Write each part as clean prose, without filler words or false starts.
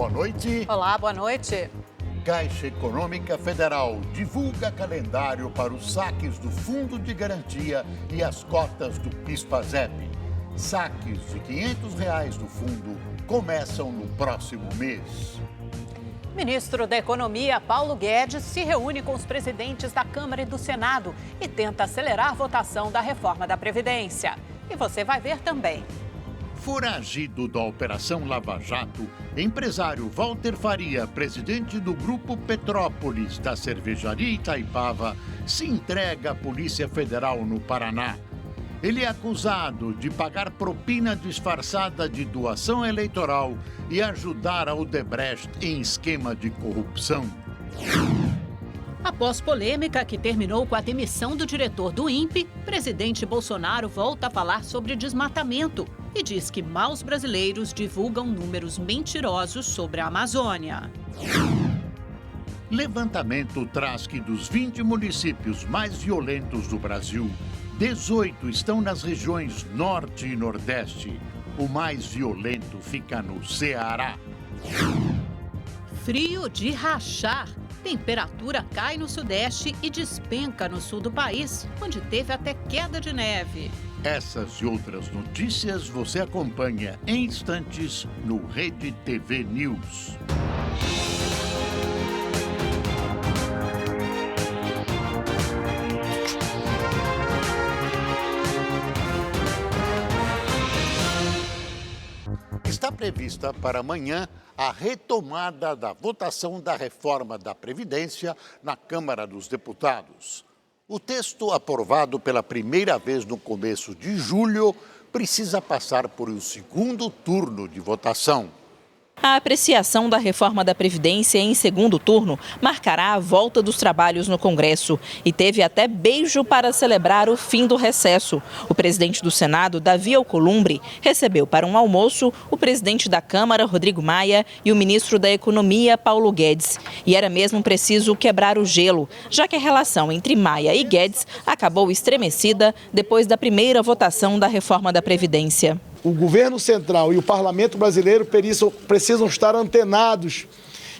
boa noite. Olá, boa noite. Caixa Econômica Federal divulga calendário para os saques do Fundo de Garantia e as cotas do PIS/PASEP. Saques de R$ 500 do fundo começam no próximo mês. Ministro da Economia, Paulo Guedes, se reúne com os presidentes da Câmara e do Senado e tenta acelerar a votação da reforma da Previdência. E você vai ver também. Foragido da Operação Lava Jato, empresário Walter Faria, presidente do Grupo Petrópolis da cervejaria Itaipava, se entrega à Polícia Federal no Paraná. Ele é acusado de pagar propina disfarçada de doação eleitoral e ajudar a Odebrecht em esquema de corrupção. Após polêmica que terminou com a demissão do diretor do INPE, presidente Bolsonaro volta a falar sobre desmatamento e diz que maus brasileiros divulgam números mentirosos sobre a Amazônia. Levantamento traz que dos 20 municípios mais violentos do Brasil, 18 estão nas regiões Norte e Nordeste. O mais violento fica no Ceará. Frio de rachar. Temperatura cai no Sudeste e despenca no sul do país, onde teve até queda de neve. Essas e outras notícias você acompanha em instantes no Rede TV News. Está prevista para amanhã a retomada da votação da reforma da Previdência na Câmara dos Deputados. O texto, aprovado pela primeira vez no começo de julho, precisa passar por um segundo turno de votação. A apreciação da reforma da Previdência em segundo turno marcará a volta dos trabalhos no Congresso e teve até beijo para celebrar o fim do recesso. O presidente do Senado, Davi Alcolumbre, recebeu para um almoço o presidente da Câmara, Rodrigo Maia, e o ministro da Economia, Paulo Guedes. E era mesmo preciso quebrar o gelo, já que a relação entre Maia e Guedes acabou estremecida depois da primeira votação da reforma da Previdência. O governo central e o parlamento brasileiro precisam estar antenados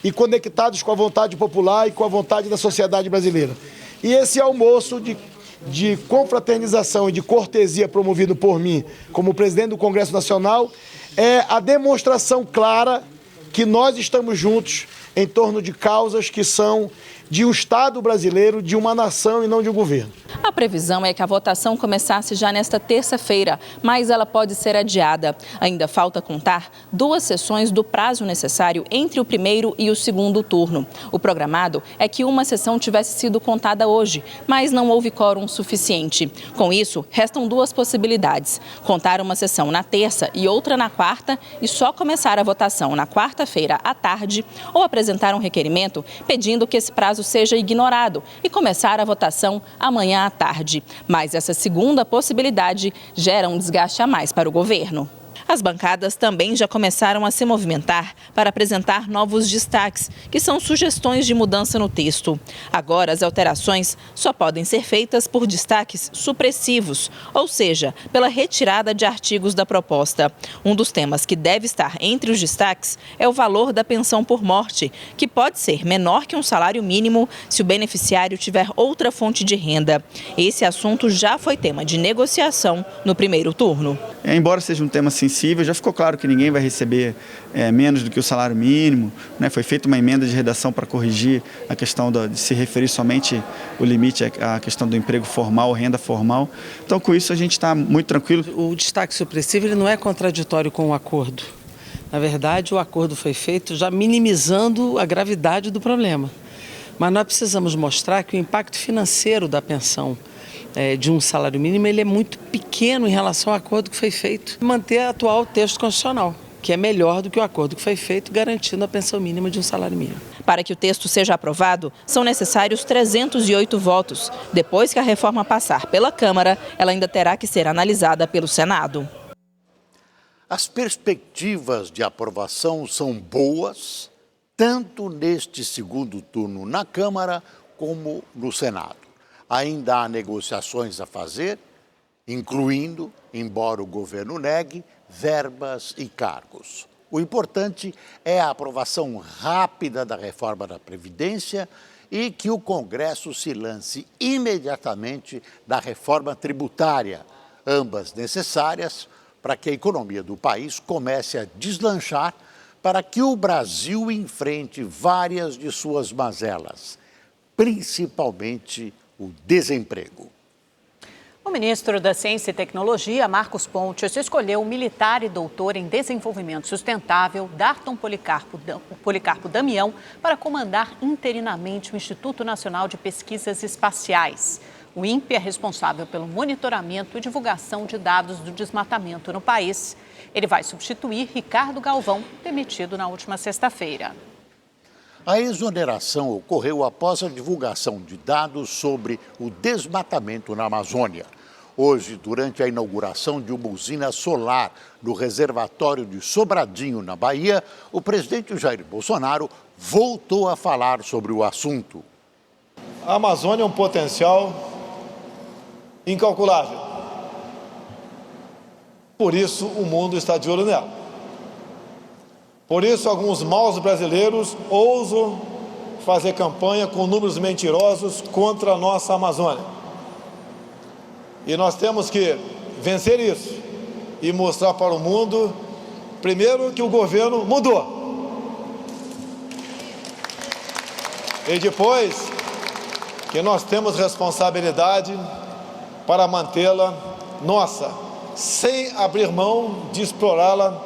e conectados com a vontade popular e com a vontade da sociedade brasileira. E esse almoço de confraternização e de cortesia promovido por mim como presidente do Congresso Nacional é a demonstração clara que nós estamos juntos em torno de causas que são de um Estado brasileiro, de uma nação e não de um governo. A previsão é que a votação começasse já nesta terça-feira, mas ela pode ser adiada. Ainda falta contar 2 sessões do prazo necessário entre o primeiro e o segundo turno. O programado é que uma sessão tivesse sido contada hoje, mas não houve quórum suficiente. Com isso, restam 2 possibilidades: contar uma sessão na terça e outra na quarta e só começar a votação na quarta-feira à tarde, ou apresentar um requerimento pedindo que esse prazo seja ignorado e começar a votação amanhã à tarde. Mas essa segunda possibilidade gera um desgaste a mais para o governo. As bancadas também já começaram a se movimentar para apresentar novos destaques, que são sugestões de mudança no texto. Agora, as alterações só podem ser feitas por destaques supressivos, ou seja, pela retirada de artigos da proposta. Um dos temas que deve estar entre os destaques é o valor da pensão por morte, que pode ser menor que um salário mínimo se o beneficiário tiver outra fonte de renda. Esse assunto já foi tema de negociação no primeiro turno. Embora seja um tema sensível, já ficou claro que ninguém vai receber menos do que o salário mínimo, né? Foi feita uma emenda de redação para corrigir a questão de se referir somente o limite à questão do emprego formal, renda formal. Então, com isso, a gente está muito tranquilo. O destaque supressivo ele não é contraditório com o acordo. Na verdade, o acordo foi feito já minimizando a gravidade do problema. Mas nós precisamos mostrar que o impacto financeiro da pensão de um salário mínimo ele é muito pequeno em relação ao acordo que foi feito. Manter o atual texto constitucional, que é melhor do que o acordo que foi feito, garantindo a pensão mínima de um salário mínimo. Para que o texto seja aprovado, são necessários 308 votos. Depois que a reforma passar pela Câmara, ela ainda terá que ser analisada pelo Senado. As perspectivas de aprovação são boas, tanto neste segundo turno na Câmara como no Senado. Ainda há negociações a fazer, incluindo, embora o governo negue, verbas e cargos. O importante é a aprovação rápida da reforma da Previdência e que o Congresso se lance imediatamente da reforma tributária, ambas necessárias para que a economia do país comece a deslanchar, para que o Brasil enfrente várias de suas mazelas, principalmente o desemprego. O ministro da Ciência e Tecnologia, Marcos Pontes, escolheu o militar e doutor em desenvolvimento sustentável, Darton Policarpo Damião, para comandar interinamente o Instituto Nacional de Pesquisas Espaciais. O INPE é responsável pelo monitoramento e divulgação de dados do desmatamento no país. Ele vai substituir Ricardo Galvão, demitido na última sexta-feira. A exoneração ocorreu após a divulgação de dados sobre o desmatamento na Amazônia. Hoje, durante a inauguração de uma usina solar no reservatório de Sobradinho, na Bahia, o presidente Jair Bolsonaro voltou a falar sobre o assunto. A Amazônia é um potencial incalculável. Por isso, o mundo está de olho nela. Por isso, alguns maus brasileiros ousam fazer campanha com números mentirosos contra a nossa Amazônia. E nós temos que vencer isso e mostrar para o mundo, primeiro, que o governo mudou. E depois, que nós temos responsabilidade para mantê-la nossa, sem abrir mão de explorá-la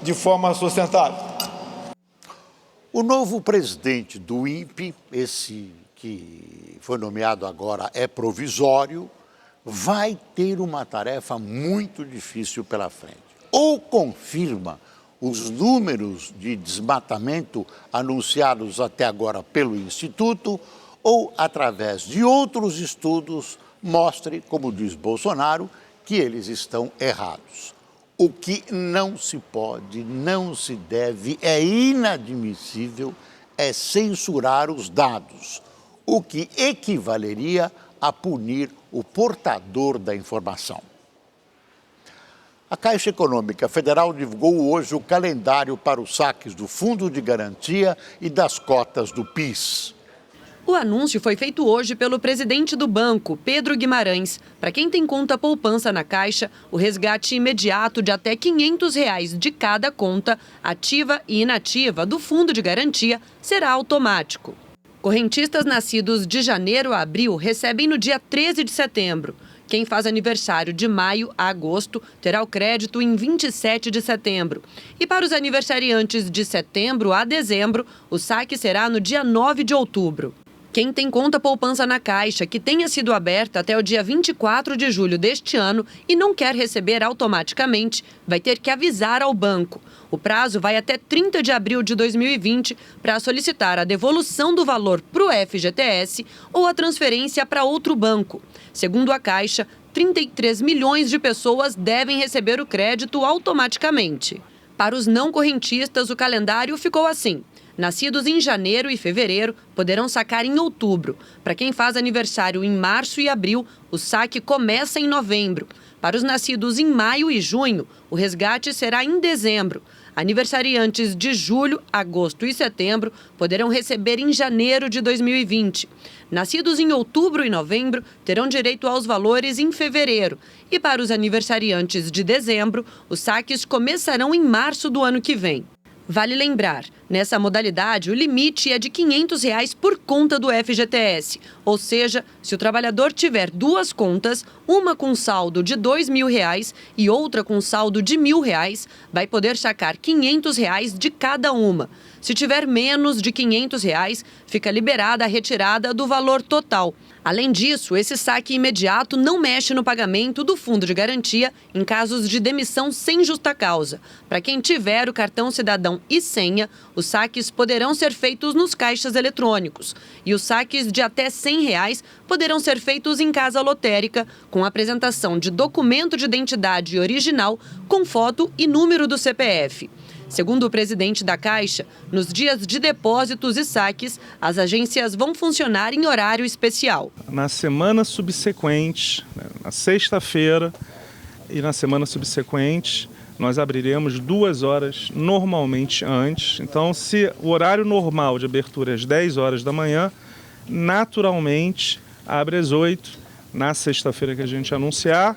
de forma sustentável. O novo presidente do INPE, esse que foi nomeado agora é provisório, vai ter uma tarefa muito difícil pela frente. Ou confirma os números de desmatamento anunciados até agora pelo Instituto, ou, através de outros estudos, mostre, como diz Bolsonaro, que eles estão errados. O que não se pode, não se deve, é inadmissível, é censurar os dados, o que equivaleria a punir o portador da informação. A Caixa Econômica Federal divulgou hoje o calendário para os saques do Fundo de Garantia e das cotas do PIS. O anúncio foi feito hoje pelo presidente do banco, Pedro Guimarães. Para quem tem conta poupança na Caixa, o resgate imediato de até R$ 500 de cada conta, ativa e inativa, do Fundo de Garantia será automático. Correntistas nascidos de janeiro a abril recebem no dia 13 de setembro. Quem faz aniversário de maio a agosto terá o crédito em 27 de setembro. E para os aniversariantes de setembro a dezembro, o saque será no dia 9 de outubro. Quem tem conta poupança na Caixa que tenha sido aberta até o dia 24 de julho deste ano e não quer receber automaticamente, vai ter que avisar ao banco. O prazo vai até 30 de abril de 2020 para solicitar a devolução do valor para o FGTS ou a transferência para outro banco. Segundo a Caixa, 33 milhões de pessoas devem receber o crédito automaticamente. Para os não correntistas, o calendário ficou assim. Nascidos em janeiro e fevereiro poderão sacar em outubro. Para quem faz aniversário em março e abril, o saque começa em novembro. Para os nascidos em maio e junho, o resgate será em dezembro. Aniversariantes de julho, agosto e setembro poderão receber em janeiro de 2020. Nascidos em outubro e novembro terão direito aos valores em fevereiro. E para os aniversariantes de dezembro, os saques começarão em março do ano que vem. Vale lembrar, nessa modalidade, o limite é de R$ 500 por conta do FGTS. Ou seja, se o trabalhador tiver duas contas, uma com saldo de R$ 2.000 e outra com saldo de R$ 1.000, vai poder sacar R$ 500 de cada uma. Se tiver menos de R$ 500, fica liberada a retirada do valor total. Além disso, esse saque imediato não mexe no pagamento do Fundo de Garantia em casos de demissão sem justa causa. Para quem tiver o cartão cidadão e senha, os saques poderão ser feitos nos caixas eletrônicos. E os saques de até R$ 100 poderão ser feitos em casa lotérica, com apresentação de documento de identidade original, com foto e número do CPF. Segundo o presidente da Caixa, nos dias de depósitos e saques, as agências vão funcionar em horário especial. Na semana subsequente, na sexta-feira e na semana subsequente, nós abriremos 2 horas normalmente antes. Então, se o horário normal de abertura é às 10 horas da manhã, naturalmente abre às 8, na sexta-feira que a gente anunciar,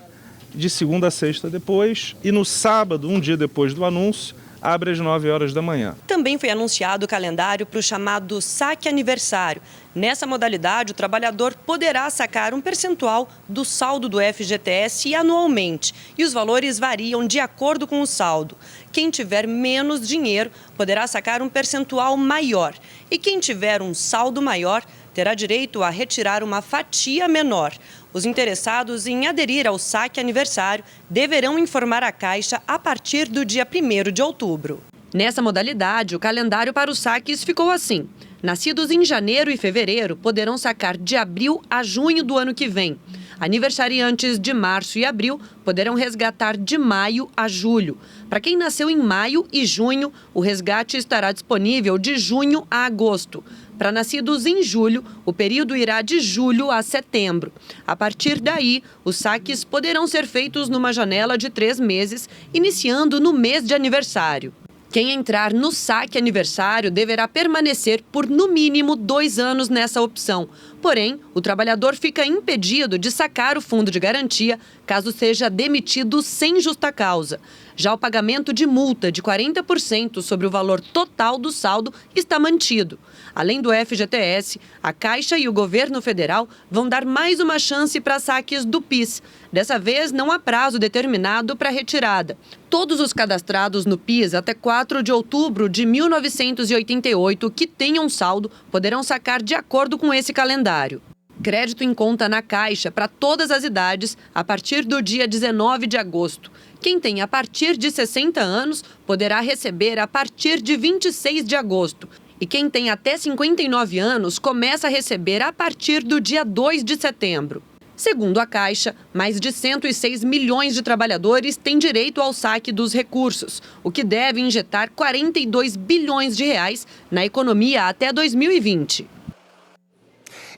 de segunda a sexta depois, e no sábado, um dia depois do anúncio, abre às 9 horas da manhã. Também foi anunciado o calendário para o chamado saque aniversário. Nessa modalidade, o trabalhador poderá sacar um percentual do saldo do FGTS anualmente. E os valores variam de acordo com o saldo. Quem tiver menos dinheiro poderá sacar um percentual maior. E quem tiver um saldo maior terá direito a retirar uma fatia menor. Os interessados em aderir ao saque aniversário deverão informar a Caixa a partir do dia 1º de outubro. Nessa modalidade, o calendário para os saques ficou assim. Nascidos em janeiro e fevereiro poderão sacar de abril a junho do ano que vem. Aniversariantes de março e abril poderão resgatar de maio a julho. Para quem nasceu em maio e junho, o resgate estará disponível de junho a agosto. Para nascidos em julho, o período irá de julho a setembro. A partir daí, os saques poderão ser feitos numa janela de 3 meses, iniciando no mês de aniversário. Quem entrar no saque aniversário deverá permanecer por no mínimo 2 anos nessa opção. Porém, o trabalhador fica impedido de sacar o fundo de garantia caso seja demitido sem justa causa. Já o pagamento de multa de 40% sobre o valor total do saldo está mantido. Além do FGTS, a Caixa e o governo federal vão dar mais uma chance para saques do PIS. Dessa vez, não há prazo determinado para retirada. Todos os cadastrados no PIS até 4 de outubro de 1988 que tenham saldo poderão sacar de acordo com esse calendário. Crédito em conta na Caixa para todas as idades a partir do dia 19 de agosto. Quem tem a partir de 60 anos poderá receber a partir de 26 de agosto. E quem tem até 59 anos começa a receber a partir do dia 2 de setembro. Segundo a Caixa, mais de 106 milhões de trabalhadores têm direito ao saque dos recursos, o que deve injetar 42 bilhões de reais na economia até 2020.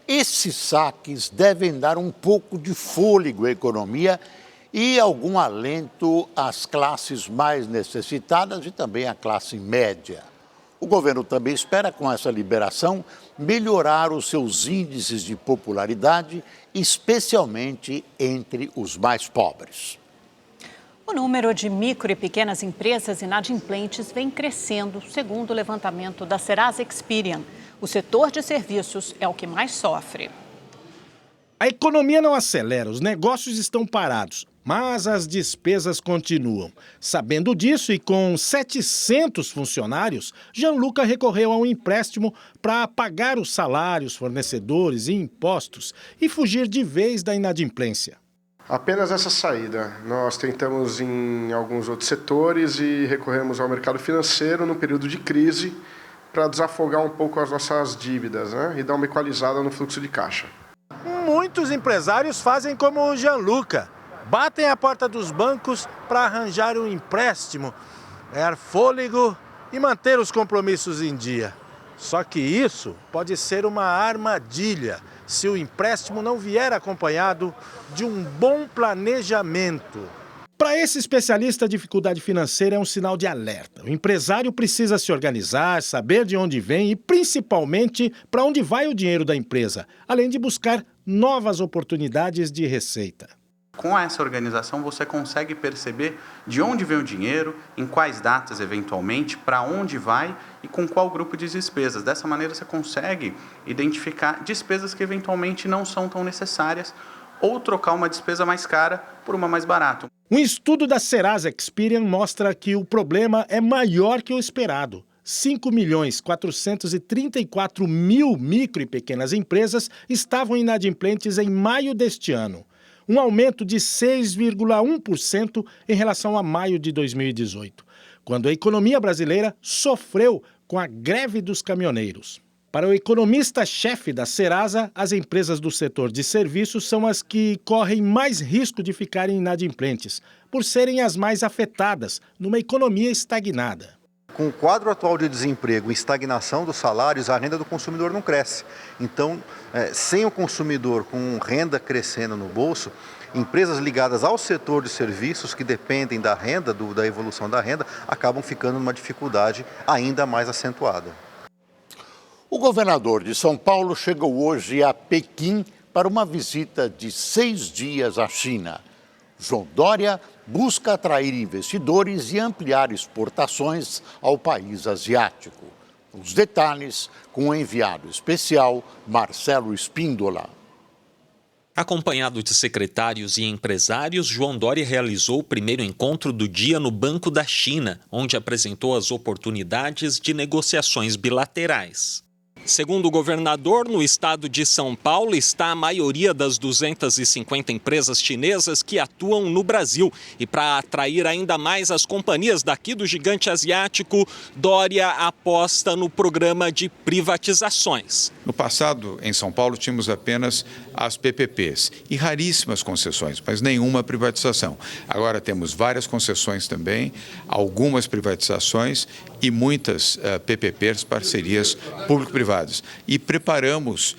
Esses saques devem dar um pouco de fôlego à economia e algum alento às classes mais necessitadas e também à classe média. O governo também espera, com essa liberação, melhorar os seus índices de popularidade, especialmente entre os mais pobres. O número de micro e pequenas empresas inadimplentes vem crescendo, segundo o levantamento da Serasa Experian. O setor de serviços é o que mais sofre. A economia não acelera, os negócios estão parados, mas as despesas continuam. Sabendo disso e com 700 funcionários, Gianluca recorreu a um empréstimo para pagar os salários, fornecedores e impostos e fugir de vez da inadimplência. Apenas essa saída. Nós tentamos em alguns outros setores e recorremos ao mercado financeiro no período de crise para desafogar um pouco as nossas dívidas, né? E dar uma equalizada no fluxo de caixa. Muitos empresários fazem como o Gianluca. Batem a porta dos bancos para arranjar um empréstimo, ganhar fôlego e manter os compromissos em dia. Só que isso pode ser uma armadilha se o empréstimo não vier acompanhado de um bom planejamento. Para esse especialista, a dificuldade financeira é um sinal de alerta. O empresário precisa se organizar, saber de onde vem e, principalmente, para onde vai o dinheiro da empresa, além de buscar novas oportunidades de receita. Com essa organização, você consegue perceber de onde vem o dinheiro, em quais datas, eventualmente, para onde vai e com qual grupo de despesas. Dessa maneira, você consegue identificar despesas que, eventualmente, não são tão necessárias ou trocar uma despesa mais cara por uma mais barata. Um estudo da Serasa Experian mostra que o problema é maior que o esperado. 5.434.000 micro e pequenas empresas estavam inadimplentes em maio deste ano. Um aumento de 6,1% em relação a maio de 2018, quando a economia brasileira sofreu com a greve dos caminhoneiros. Para o economista-chefe da Serasa, as empresas do setor de serviços são as que correm mais risco de ficarem inadimplentes, por serem as mais afetadas numa economia estagnada. Com o quadro atual de desemprego e estagnação dos salários, a renda do consumidor não cresce. Então, sem o consumidor com renda crescendo no bolso, empresas ligadas ao setor de serviços que dependem da renda, da evolução da renda, acabam ficando numa dificuldade ainda mais acentuada. O governador de São Paulo chegou hoje a Pequim para uma visita de 6 dias à China. João Dória busca atrair investidores e ampliar exportações ao país asiático. Os detalhes com o enviado especial Marcelo Espíndola. Acompanhado de secretários e empresários, João Dória realizou o primeiro encontro do dia no Banco da China, onde apresentou as oportunidades de negociações bilaterais. Segundo o governador, no estado de São Paulo está a maioria das 250 empresas chinesas que atuam no Brasil. E para atrair ainda mais as companhias daqui do gigante asiático, Dória aposta no programa de privatizações. No passado, em São Paulo, tínhamos apenas as PPPs e raríssimas concessões, mas nenhuma privatização. Agora temos várias concessões também, algumas privatizações e muitas PPPs, parcerias público-privadas. E preparamos,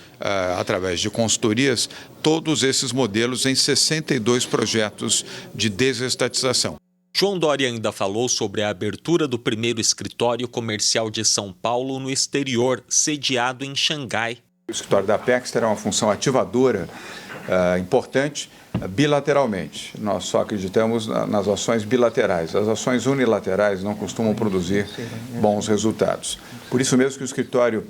através de consultorias, todos esses modelos em 62 projetos de desestatização. João Dória ainda falou sobre a abertura do primeiro escritório comercial de São Paulo no exterior, sediado em Xangai. O escritório da Apex terá uma função ativadora importante bilateralmente. Nós só acreditamos nas ações bilaterais. As ações unilaterais não costumam produzir bons resultados. Por isso mesmo que o escritório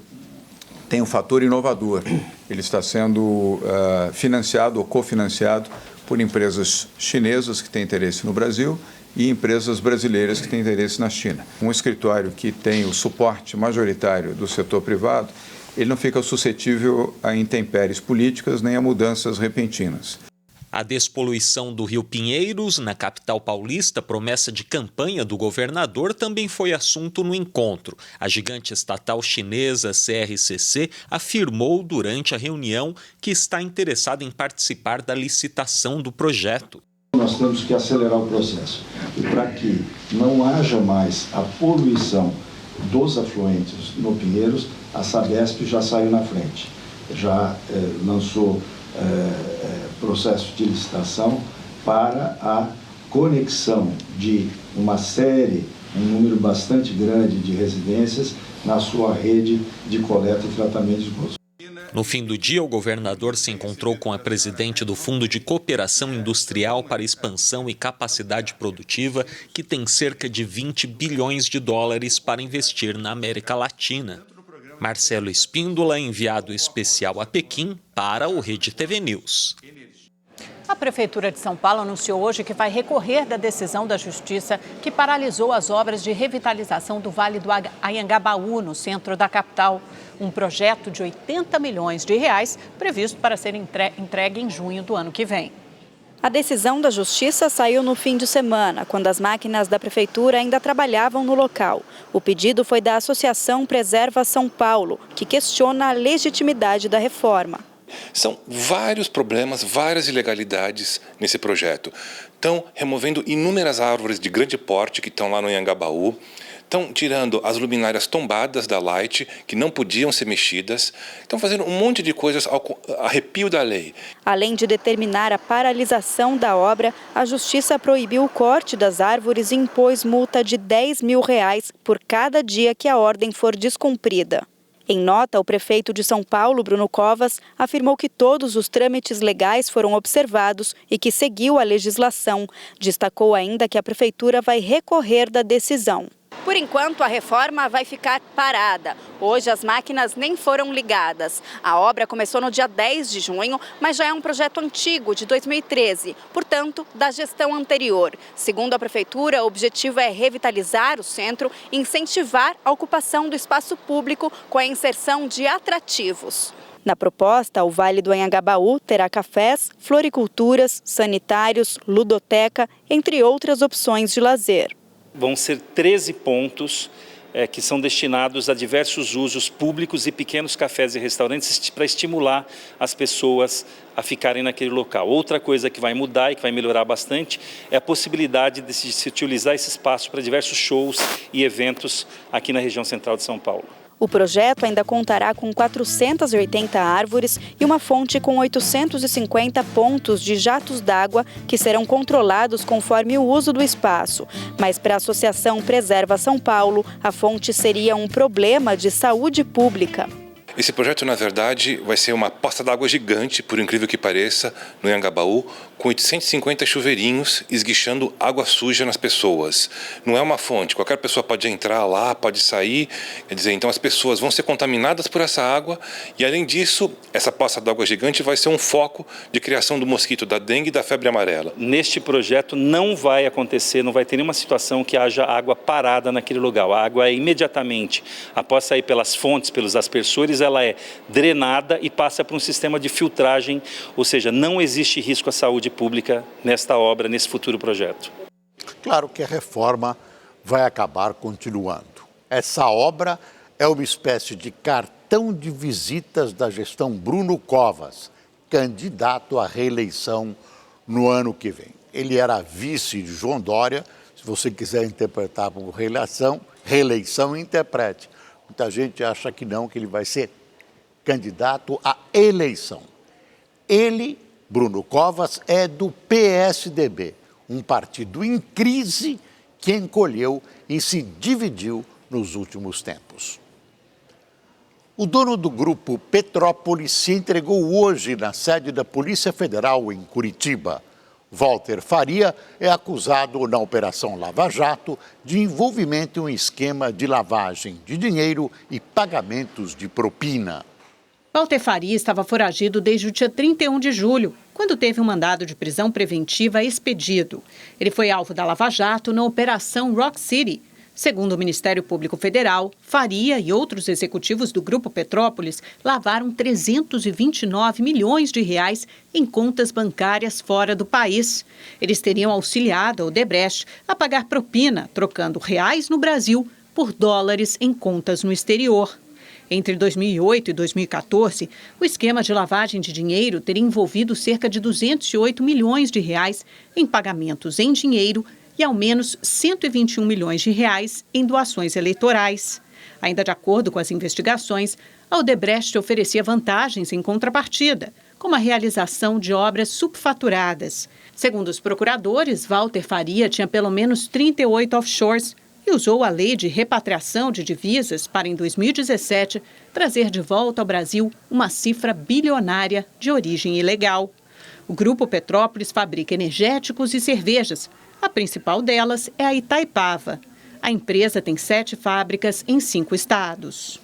tem um fator inovador. Ele está sendo financiado ou cofinanciado por empresas chinesas que têm interesse no Brasil e empresas brasileiras que têm interesse na China. Um escritório que tem o suporte majoritário do setor privado, ele não fica suscetível a intempéries políticas nem a mudanças repentinas. A despoluição do Rio Pinheiros, na capital paulista, promessa de campanha do governador, também foi assunto no encontro. A gigante estatal chinesa CRCC afirmou durante a reunião que está interessada em participar da licitação do projeto. Nós temos que acelerar o processo. E para que não haja mais a poluição dos afluentes no Pinheiros, a Sabesp já saiu na frente. Já lançou processo de licitação para a conexão de uma série, um número bastante grande de residências na sua rede de coleta e tratamento de esgoto. No fim do dia, o governador se encontrou com a presidente do Fundo de Cooperação Industrial para Expansão e Capacidade Produtiva, que tem cerca de 20 bilhões de dólares para investir na América Latina. Marcelo Espíndola, enviado especial a Pequim para o Rede TV News. A Prefeitura de São Paulo anunciou hoje que vai recorrer da decisão da Justiça que paralisou as obras de revitalização do Vale do Anhangabaú, no centro da capital. Um projeto de 80 milhões de reais previsto para ser entregue em junho do ano que vem. A decisão da Justiça saiu no fim de semana, quando as máquinas da Prefeitura ainda trabalhavam no local. O pedido foi da Associação Preserva São Paulo, que questiona a legitimidade da reforma. São vários problemas, várias ilegalidades nesse projeto. Estão removendo inúmeras árvores de grande porte que estão lá no Anhangabaú. Estão tirando as luminárias tombadas da Light, que não podiam ser mexidas. Estão fazendo um monte de coisas ao arrepio da lei. Além de determinar a paralisação da obra, a Justiça proibiu o corte das árvores e impôs multa de R$10 mil por cada dia que a ordem for descumprida. Em nota, o prefeito de São Paulo, Bruno Covas, afirmou que todos os trâmites legais foram observados e que seguiu a legislação. Destacou ainda que a Prefeitura vai recorrer da decisão. Por enquanto, a reforma vai ficar parada. Hoje, as máquinas nem foram ligadas. A obra começou no dia 10 de junho, mas já é um projeto antigo, de 2013, portanto, da gestão anterior. Segundo a Prefeitura, o objetivo é revitalizar o centro e incentivar a ocupação do espaço público com a inserção de atrativos. Na proposta, o Vale do Anhangabaú terá cafés, floriculturas, sanitários, ludoteca, entre outras opções de lazer. Vão ser 13 pontos que são destinados a diversos usos públicos e pequenos cafés e restaurantes para estimular as pessoas a ficarem naquele local. Outra coisa que vai mudar e que vai melhorar bastante é a possibilidade de se utilizar esse espaço para diversos shows e eventos aqui na região central de São Paulo. O projeto ainda contará com 480 árvores e uma fonte com 850 pontos de jatos d'água que serão controlados conforme o uso do espaço. Mas para a Associação Preserva São Paulo, a fonte seria um problema de saúde pública. Esse projeto, na verdade, vai ser uma poça d'água gigante, por incrível que pareça, no Anhangabaú, com 850 chuveirinhos esguichando água suja nas pessoas. Não é uma fonte, qualquer pessoa pode entrar lá, pode sair, quer dizer, então as pessoas vão ser contaminadas por essa água e, além disso, essa poça d'água gigante vai ser um foco de criação do mosquito da dengue e da febre amarela. Neste projeto não vai acontecer, não vai ter nenhuma situação que haja água parada naquele lugar. A água é imediatamente, após sair pelas fontes, pelos aspersores, ela é drenada e passa para um sistema de filtragem, ou seja, não existe risco à saúde pública nesta obra, nesse futuro projeto. Claro que a reforma vai acabar continuando. Essa obra é uma espécie de cartão de visitas da gestão Bruno Covas, candidato à reeleição no ano que vem. Ele era vice de João Dória, se você quiser interpretar como reeleição, interprete. Muita gente acha que não, que ele vai ser candidato à eleição. Ele, Bruno Covas, é do PSDB, um partido em crise que encolheu e se dividiu nos últimos tempos. O dono do grupo Petrópolis se entregou hoje na sede da Polícia Federal em Curitiba. Walter Faria é acusado na Operação Lava Jato de envolvimento em um esquema de lavagem de dinheiro e pagamentos de propina. Walter Faria estava foragido desde o dia 31 de julho, quando teve um mandado de prisão preventiva expedido. Ele foi alvo da Lava Jato na Operação Rock City. Segundo o Ministério Público Federal, Faria e outros executivos do Grupo Petrópolis lavaram 329 milhões de reais em contas bancárias fora do país. Eles teriam auxiliado a Odebrecht a pagar propina, trocando reais no Brasil por dólares em contas no exterior. Entre 2008 e 2014, o esquema de lavagem de dinheiro teria envolvido cerca de 208 milhões de reais em pagamentos em dinheiro e ao menos 121 milhões de reais em doações eleitorais. Ainda de acordo com as investigações, a Odebrecht oferecia vantagens em contrapartida, como a realização de obras subfaturadas. Segundo os procuradores, Walter Faria tinha pelo menos 38 offshores e usou a lei de repatriação de divisas para, em 2017, trazer de volta ao Brasil uma cifra bilionária de origem ilegal. O Grupo Petrópolis fabrica energéticos e cervejas. A principal delas é a Itaipava. A empresa tem 7 fábricas em 5 estados.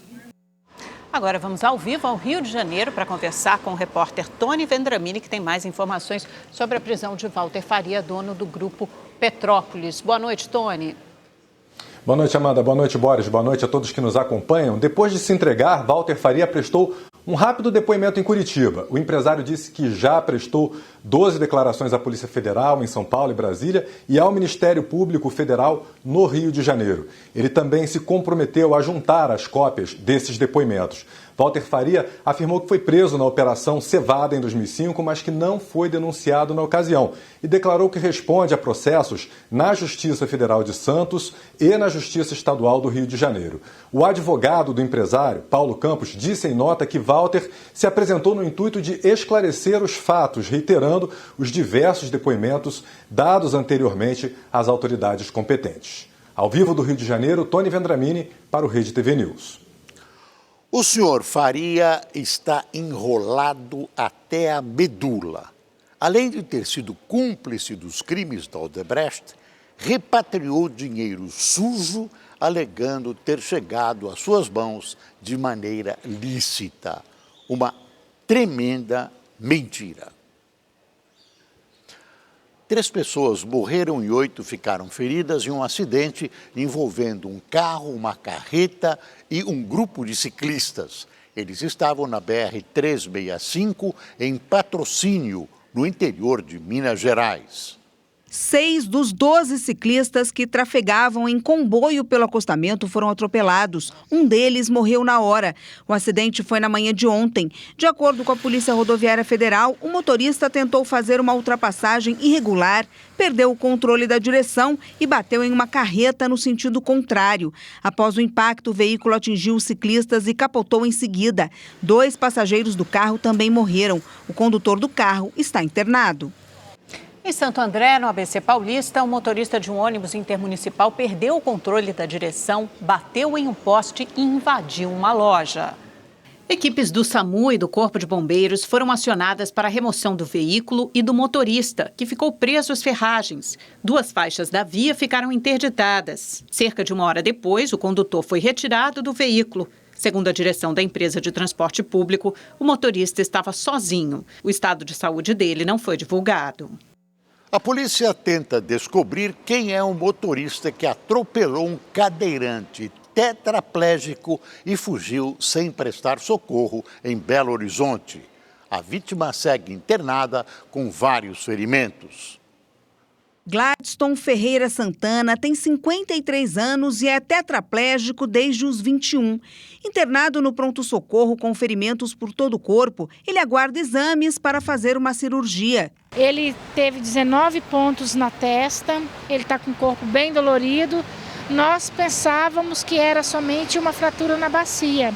Agora vamos ao vivo ao Rio de Janeiro para conversar com o repórter Tony Vendramini, que tem mais informações sobre a prisão de Walter Faria, dono do Grupo Petrópolis. Boa noite, Tony. Boa noite, Amanda. Boa noite, Boris. Boa noite a todos que nos acompanham. Depois de se entregar, Walter Faria prestou um rápido depoimento em Curitiba. O empresário disse que já prestou 12 declarações à Polícia Federal em São Paulo e Brasília e ao Ministério Público Federal no Rio de Janeiro. Ele também se comprometeu a juntar as cópias desses depoimentos. Walter Faria afirmou que foi preso na Operação Cevada em 2005, mas que não foi denunciado na ocasião e declarou que responde a processos na Justiça Federal de Santos e na Justiça Estadual do Rio de Janeiro. O advogado do empresário, Paulo Campos, disse em nota que Walter se apresentou no intuito de esclarecer os fatos, reiterando os diversos depoimentos dados anteriormente às autoridades competentes. Ao vivo do Rio de Janeiro, Tony Vendramini para o Rede TV News. O senhor Faria está enrolado até a medula. Além de ter sido cúmplice dos crimes da Odebrecht, repatriou dinheiro sujo, alegando ter chegado às suas mãos de maneira lícita. Uma tremenda mentira. 3 pessoas morreram e 8 ficaram feridas em um acidente envolvendo um carro, uma carreta e um grupo de ciclistas. Eles estavam na BR-365 em Patrocínio, no interior de Minas Gerais. 6 dos 12 ciclistas que trafegavam em comboio pelo acostamento foram atropelados. Um deles morreu na hora. O acidente foi na manhã de ontem. De acordo com a Polícia Rodoviária Federal, o motorista tentou fazer uma ultrapassagem irregular, perdeu o controle da direção e bateu em uma carreta no sentido contrário. Após o impacto, o veículo atingiu os ciclistas e capotou em seguida. 2 passageiros do carro também morreram. O condutor do carro está internado. Em Santo André, no ABC Paulista, um motorista de um ônibus intermunicipal perdeu o controle da direção, bateu em um poste e invadiu uma loja. Equipes do SAMU e do Corpo de Bombeiros foram acionadas para a remoção do veículo e do motorista, que ficou preso às ferragens. 2 faixas da via ficaram interditadas. Cerca de 1 hora depois, o condutor foi retirado do veículo. Segundo a direção da empresa de transporte público, o motorista estava sozinho. O estado de saúde dele não foi divulgado. A polícia tenta descobrir quem é o motorista que atropelou um cadeirante tetraplégico e fugiu sem prestar socorro em Belo Horizonte. A vítima segue internada com vários ferimentos. Gladstone Ferreira Santana tem 53 anos e é tetraplégico desde os 21. Internado no pronto-socorro com ferimentos por todo o corpo, ele aguarda exames para fazer uma cirurgia. Ele teve 19 pontos na testa, ele está com o corpo bem dolorido. Nós pensávamos que era somente uma fratura na bacia,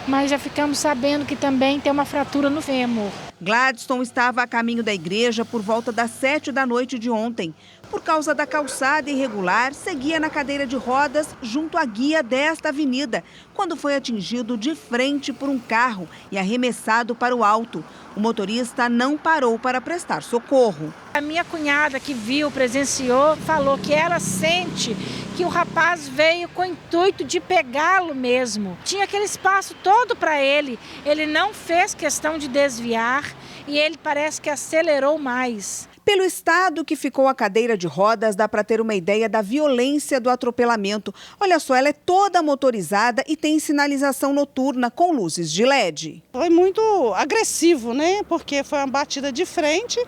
mas já ficamos sabendo que também tem uma fratura no fêmur. Gladstone estava a caminho da igreja por volta das 7 da noite de ontem. Por causa da calçada irregular, seguia na cadeira de rodas junto à guia desta avenida, quando foi atingido de frente por um carro e arremessado para o alto. O motorista não parou para prestar socorro. A minha cunhada que viu, presenciou, falou que ela sente que o rapaz veio com o intuito de pegá-lo mesmo. Tinha aquele espaço todo para ele, ele não fez questão de desviar e ele parece que acelerou mais. Pelo estado que ficou a cadeira de rodas, dá para ter uma ideia da violência do atropelamento. Olha só, ela é toda motorizada e tem sinalização noturna com luzes de LED. Foi muito agressivo, né? Porque foi uma batida de frente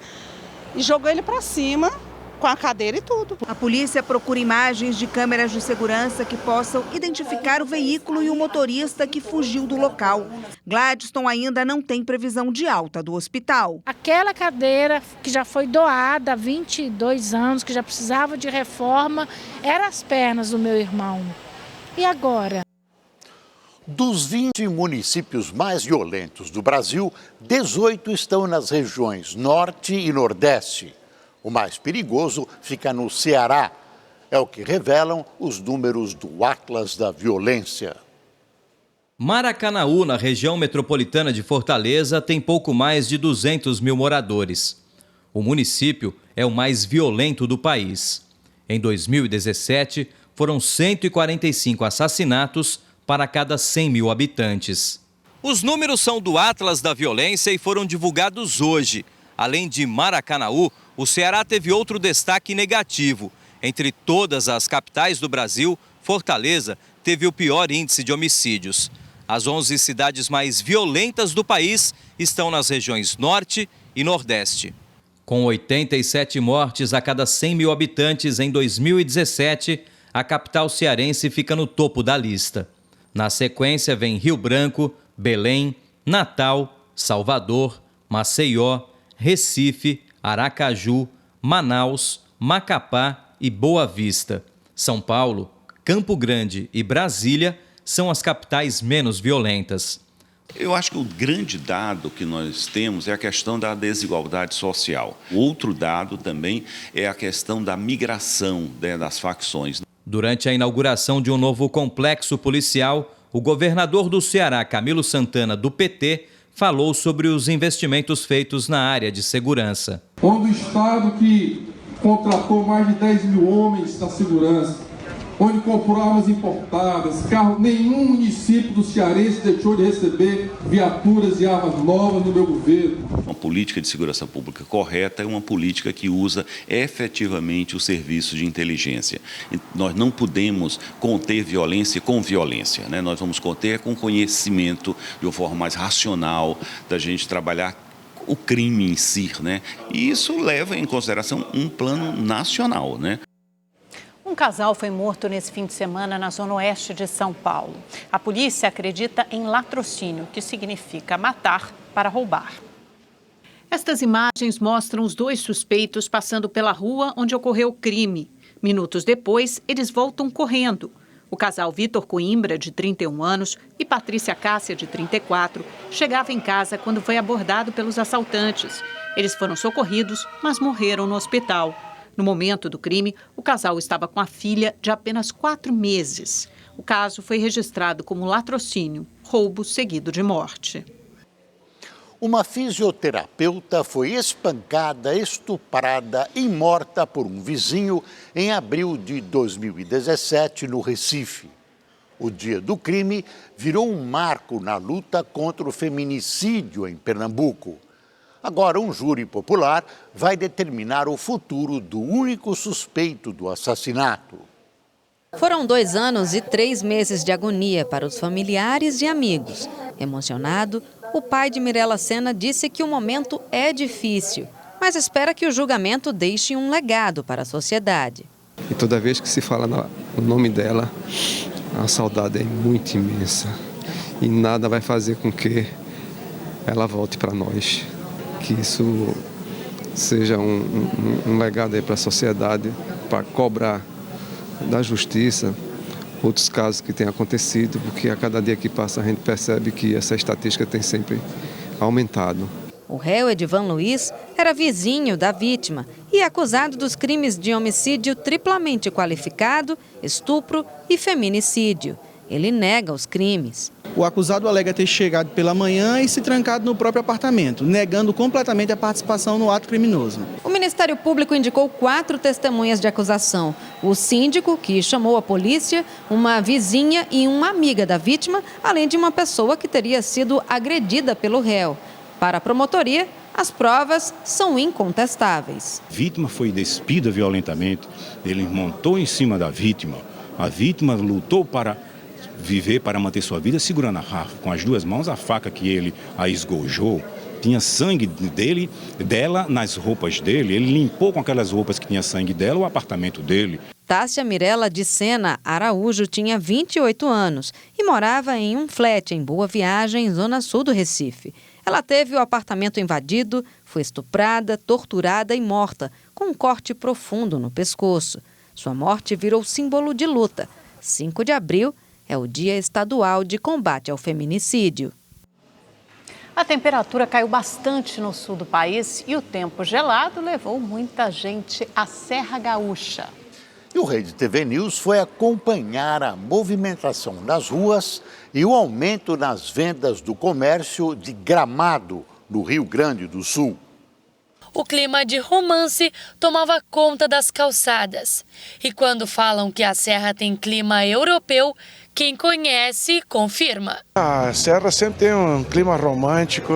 e jogou ele para cima com a cadeira e tudo. A polícia procura imagens de câmeras de segurança que possam identificar o veículo e o motorista que fugiu do local. Gladstone ainda não tem previsão de alta do hospital. Aquela cadeira que já foi doada há 22 anos, que já precisava de reforma, eram as pernas do meu irmão. E agora? Dos 20 municípios mais violentos do Brasil, 18 estão nas regiões Norte e Nordeste. O mais perigoso fica no Ceará. É o que revelam os números do Atlas da Violência. Maracanaú, na região metropolitana de Fortaleza, tem pouco mais de 200 mil moradores. O município é o mais violento do país. Em 2017, foram 145 assassinatos para cada 100 mil habitantes. Os números são do Atlas da Violência e foram divulgados hoje. Além de Maracanaú, o Ceará teve outro destaque negativo. Entre todas as capitais do Brasil, Fortaleza teve o pior índice de homicídios. As 11 cidades mais violentas do país estão nas regiões Norte e Nordeste. Com 87 mortes a cada 100 mil habitantes em 2017, a capital cearense fica no topo da lista. Na sequência vem Rio Branco, Belém, Natal, Salvador, Maceió, Recife, Aracaju, Manaus, Macapá e Boa Vista. São Paulo, Campo Grande e Brasília são as capitais menos violentas. Eu acho que o grande dado que nós temos é a questão da desigualdade social. O outro dado também é a questão da migração das facções. Durante a inauguração de um novo complexo policial, o governador do Ceará, Camilo Santana, do PT, falou sobre os investimentos feitos na área de segurança. Onde o Estado que contratou mais de 10 mil homens na segurança, onde comprou armas importadas, carro, nenhum município do cearense deixou de receber viaturas e armas novas no meu governo. Uma política de segurança pública correta é uma política que usa efetivamente o serviço de inteligência. Nós não podemos conter violência com violência, né? Nós vamos conter com conhecimento, de uma forma mais racional, da gente trabalhar o crime em si, né? E isso leva em consideração um plano nacional, né? Um casal foi morto nesse fim de semana na zona oeste de São Paulo. A polícia acredita em latrocínio, que significa matar para roubar. Estas imagens mostram os dois suspeitos passando pela rua onde ocorreu o crime. Minutos depois, eles voltam correndo. O casal Vitor Coimbra, de 31 anos, e Patrícia Cássia, de 34, chegava em casa quando foi abordado pelos assaltantes. Eles foram socorridos, mas morreram no hospital. No momento do crime, o casal estava com a filha de apenas 4 meses. O caso foi registrado como latrocínio, roubo seguido de morte. Uma fisioterapeuta foi espancada, estuprada e morta por um vizinho em abril de 2017 no Recife. O dia do crime virou um marco na luta contra o feminicídio em Pernambuco. Agora, um júri popular vai determinar o futuro do único suspeito do assassinato. Foram 2 anos e 3 meses de agonia para os familiares e amigos. Emocionado, o pai de Mirela Sena disse que o momento é difícil, mas espera que o julgamento deixe um legado para a sociedade. E toda vez que se fala o nome dela, a saudade é muito imensa. E nada vai fazer com que ela volte para nós. Que isso seja um legado aí para a sociedade, para cobrar da justiça outros casos que têm acontecido, porque a cada dia que passa a gente percebe que essa estatística tem sempre aumentado. O réu Edivan Luiz era vizinho da vítima e acusado dos crimes de homicídio triplamente qualificado, estupro e feminicídio. Ele nega os crimes. O acusado alega ter chegado pela manhã e se trancado no próprio apartamento, negando completamente a participação no ato criminoso. O Ministério Público indicou 4 testemunhas de acusação. O síndico, que chamou a polícia, uma vizinha e uma amiga da vítima, além de uma pessoa que teria sido agredida pelo réu. Para a promotoria, as provas são incontestáveis. A vítima foi despida violentamente, ele montou em cima da vítima. A vítima lutou para viver, para manter sua vida, segurando com as 2 mãos a faca que ele a esgojou. Tinha sangue dela nas roupas dele, ele limpou com aquelas roupas que tinha sangue dela o apartamento dele. Tássia Mirela de Sena Araújo tinha 28 anos e morava em um flat em Boa Viagem, zona sul do Recife. Ela teve o apartamento invadido, foi estuprada, torturada e morta, com um corte profundo no pescoço. Sua morte virou símbolo de luta. 5 de abril é o Dia Estadual de Combate ao Feminicídio. A temperatura caiu bastante no sul do país e o tempo gelado levou muita gente à Serra Gaúcha. E o Rede TV News foi acompanhar a movimentação nas ruas e o aumento nas vendas do comércio de Gramado, no Rio Grande do Sul. O clima de romance tomava conta das calçadas. E quando falam que a Serra tem clima europeu, quem conhece confirma. A Serra sempre tem um clima romântico,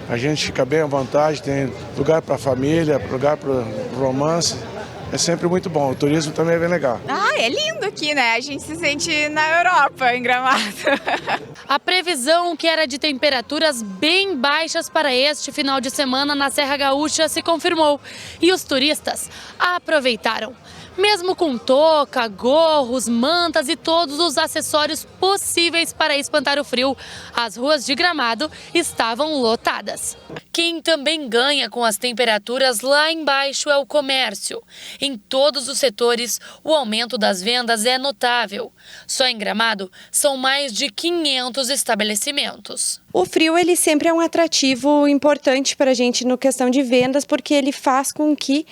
a gente fica bem à vontade, tem lugar para a família, lugar para o romance. É sempre muito bom, o turismo também é bem legal. Ah, é lindo aqui, né? A gente se sente na Europa, em Gramado. A previsão, que era de temperaturas bem baixas para este final de semana na Serra Gaúcha, se confirmou. E os turistas aproveitaram. Mesmo com touca, gorros, mantas e todos os acessórios possíveis para espantar o frio, as ruas de Gramado estavam lotadas. Quem também ganha com as temperaturas lá embaixo é o comércio. Em todos os setores, o aumento das vendas é notável. Só em Gramado, são mais de 500 estabelecimentos. O frio, ele sempre é um atrativo importante para a gente no questão de vendas, porque ele faz com que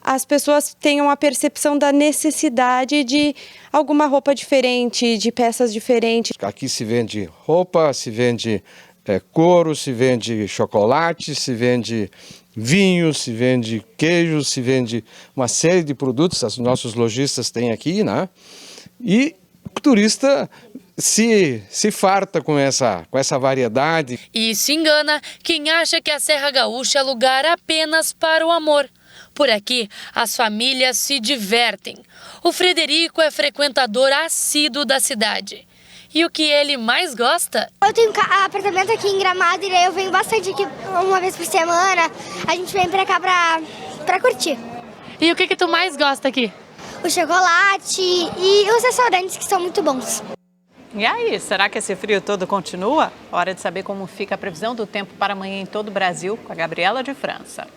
as pessoas tenham a percepção da necessidade de alguma roupa diferente, de peças diferentes. Aqui se vende roupa, se vende couro, se vende chocolate, se vende vinho, se vende queijo, se vende uma série de produtos, os nossos lojistas têm aqui, né? E o turista se farta com essa variedade. E se engana quem acha que a Serra Gaúcha é lugar apenas para o amor. Por aqui, as famílias se divertem. O Frederico é frequentador assíduo da cidade. E o que ele mais gosta? Eu tenho apartamento aqui em Gramado e daí eu venho bastante aqui uma vez por semana. A gente vem pra cá pra curtir. E o que tu mais gosta aqui? O chocolate e os restaurantes que são muito bons. E aí, será que esse frio todo continua? Hora de saber como fica a previsão do tempo para amanhã em todo o Brasil com a Gabriela de França.